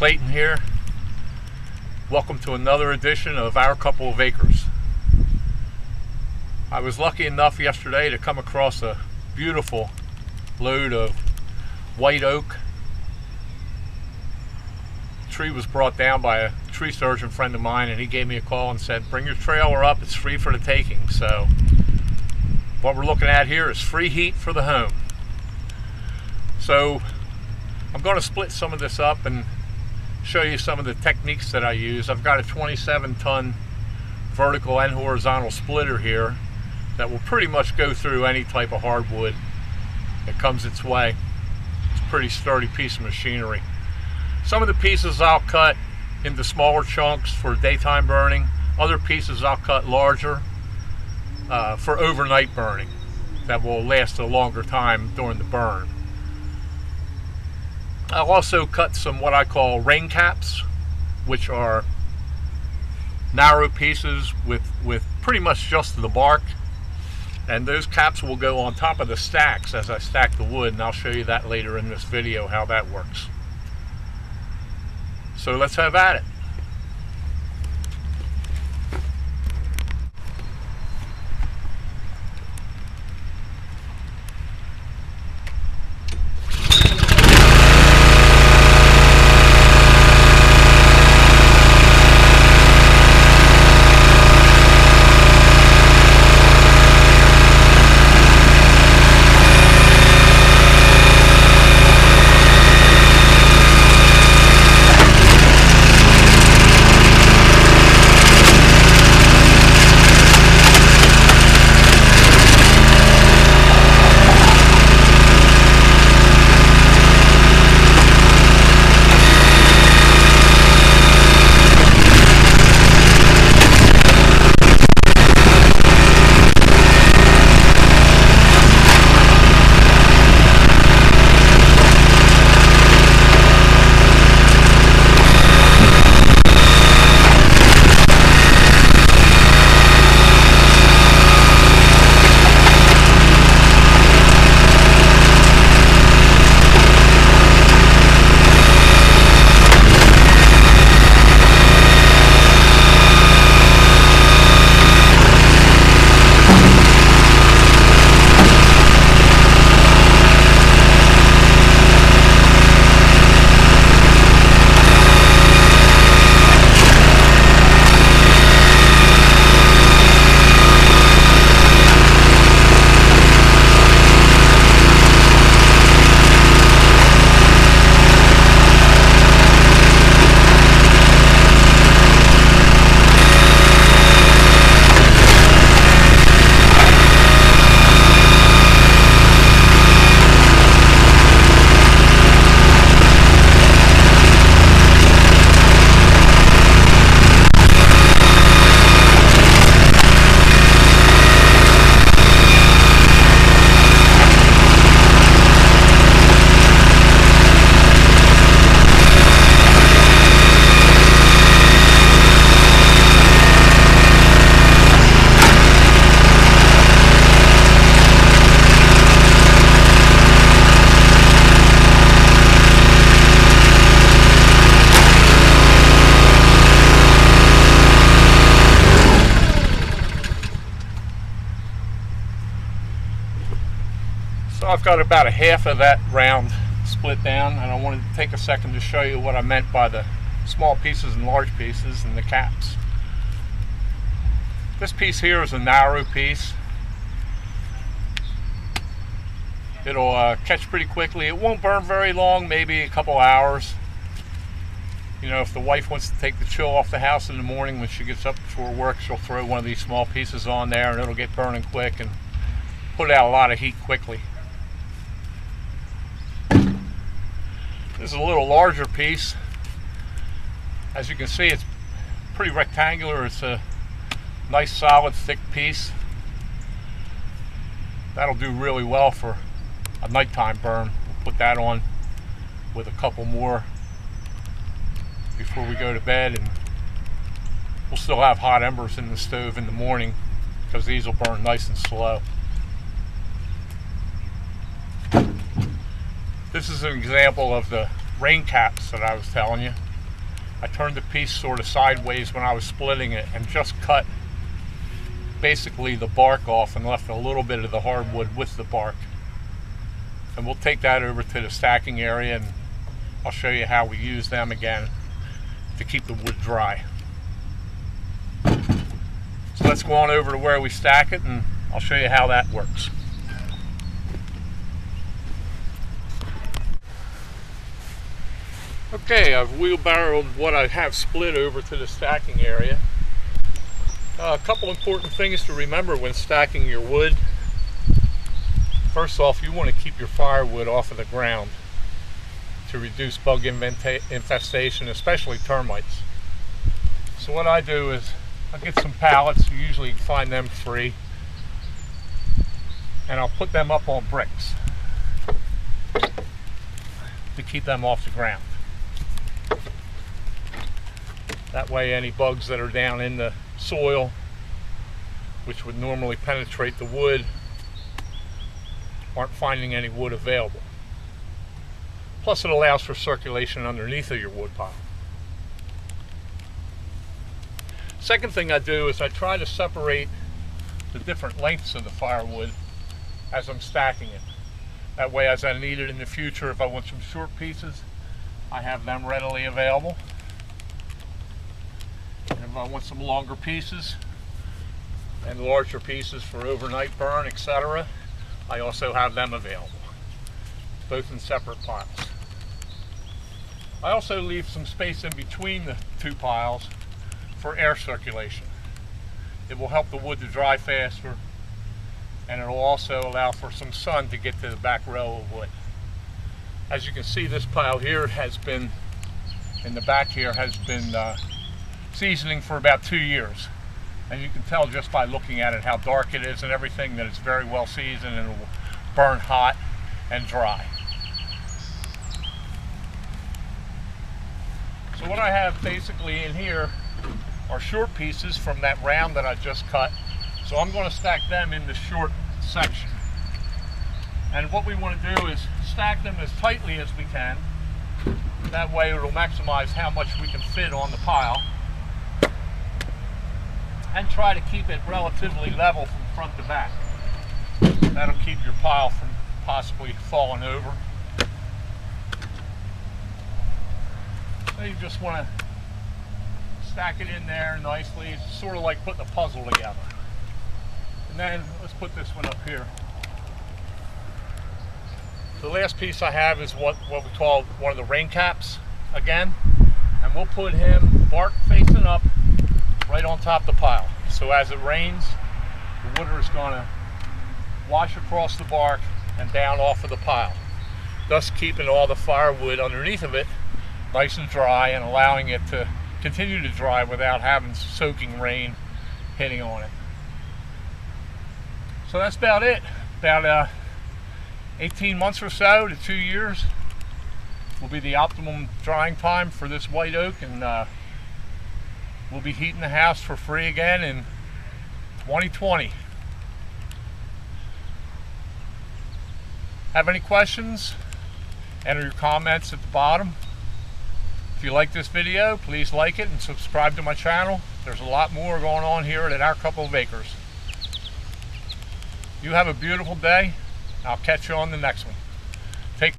Clayton here. Welcome to another edition of Our Couple of Acres. I was lucky enough yesterday to come across a beautiful load of white oak. The tree was brought down by a tree surgeon friend of mine, and he gave me a call and said, bring your trailer up, it's free for the taking. So what we're looking at here is free heat for the home. So I'm going to split some of this up and show you some of the techniques that I use. I've got a 27-ton vertical and horizontal splitter here that will pretty much go through any type of hardwood that comes its way. It's a pretty sturdy piece of machinery. Some of the pieces I'll cut into smaller chunks for daytime burning. Other pieces I'll cut larger for overnight burning that will last a longer time during the burn. I'll also cut some what I call rain caps, which are narrow pieces with pretty much just the bark, and those caps will go on top of the stacks as I stack the wood, and I'll show you that later in this video how that works. So let's have at it. So I've got about a half of that round split down, and I wanted to take a second to show you what I meant by the small pieces and large pieces and the caps. This piece here is a narrow piece. It'll catch pretty quickly. It won't burn very long, maybe a couple hours. You know, if the wife wants to take the chill off the house in the morning when she gets up before work, she'll throw one of these small pieces on there and it'll get burning quick and put out a lot of heat quickly. This is a little larger piece. As you can see, it's pretty rectangular. It's a nice solid thick piece. That'll do really well for a nighttime burn. We'll put that on with a couple more before we go to bed, and we'll still have hot embers in the stove in the morning because these will burn nice and slow. This is an example of the rain caps that I was telling you. I turned the piece sort of sideways when I was splitting it and just cut basically the bark off and left a little bit of the hardwood with the bark. And we'll take that over to the stacking area and I'll show you how we use them again to keep the wood dry. So let's go on over to where we stack it and I'll show you how that works. Okay, I've wheelbarrowed what I have split over to the stacking area. A couple important things to remember when stacking your wood. First off, you want to keep your firewood off of the ground to reduce bug infestation, especially termites. So what I do is I'll get some pallets, you usually find them free, and I'll put them up on bricks to keep them off the ground. That way any bugs that are down in the soil, which would normally penetrate the wood, aren't finding any wood available. Plus it allows for circulation underneath of your wood pile. Second thing I do is I try to separate the different lengths of the firewood as I'm stacking it. That way, as I need it in the future, if I want some short pieces, I have them readily available. And if I want some longer pieces and larger pieces for overnight burn, etc., I also have them available, both in separate piles. I also leave some space in between the two piles for air circulation. It will help the wood to dry faster, and it will also allow for some sun to get to the back row of wood. As you can see, this pile here has been, in the back here, has been seasoning for about 2 years. And you can tell just by looking at it how dark it is and everything that it's very well seasoned and it will burn hot and dry. So what I have basically in here are short pieces from that round that I just cut. So I'm going to stack them in the short section. And what we want to do is stack them as tightly as we can. That way it will maximize how much we can fit on the pile. And try to keep it relatively level from front to back. That'll keep your pile from possibly falling over. So you just want to stack it in there nicely. It's sort of like putting a puzzle together. And then let's put this one up here. The last piece I have is what we call one of the rain caps again. And we'll put him bark facing up right on top of the pile. So as it rains, the water is going to wash across the bark and down off of the pile, thus keeping all the firewood underneath of it nice and dry and allowing it to continue to dry without having soaking rain hitting on it. So that's about it. About 18 months or so to 2 years will be the optimum drying time for this white oak, and we'll be heating the house for free again in 2020. Have any questions? Enter your comments at the bottom. If you like this video, please like it and subscribe to my channel. There's a lot more going on here at Our Couple of Acres. You have a beautiful day. I'll catch you on the next one.